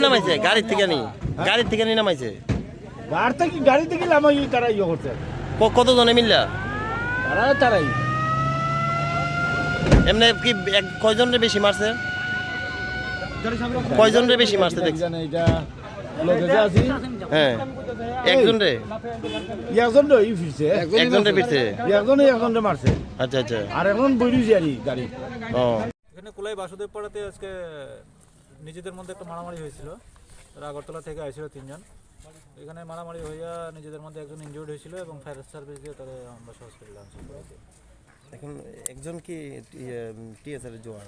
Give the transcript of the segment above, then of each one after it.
নামাইছে গাড়ি থেকে নামাইছে গাড়ি থেকে নামাই তারা ইয়ে করছে কতজনে মিললা তারাই এমনি কি কয়জনের বেশি মারছে দেখছেন হ্যাঁ একজন মারছে আচ্ছা আচ্ছা আর এখন বইরিছে আর গাড়ি এখানে কুলাই বাসুদেব পাড়াতে আজকে নিজেদের মধ্যে একটা মারামারি হয়েছিল। তারা আগরতলা থেকে আসছিল 3 জন। এখানে মারামারি হইয়া নিজেদের মধ্যে একজন ইনজুর্ড হয়েছিল এবং ফায়ার সার্ভিস দিয়ে তাদের আমরা হসপিটালে আনছি। এখন একজন কি টিএসআর জোয়ার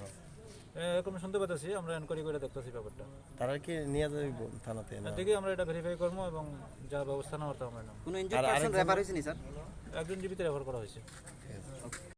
এরকম শুনতে পাচ্ছি, আমরা এনকোয়ারি করে দেখতেছি ব্যাপারটা। তারা কি নিয়ে যাবে থানাতে না? ঠিকই আমরা এটা ভেরিফাই করবো এবং যা ব্যবস্থা নেওয়ার তা আমরা নেব। কোনো ইনজুর্ড পারসন রেফার হয়েছে নি স্যার? একজন জীবিত রেফার করা হয়েছে।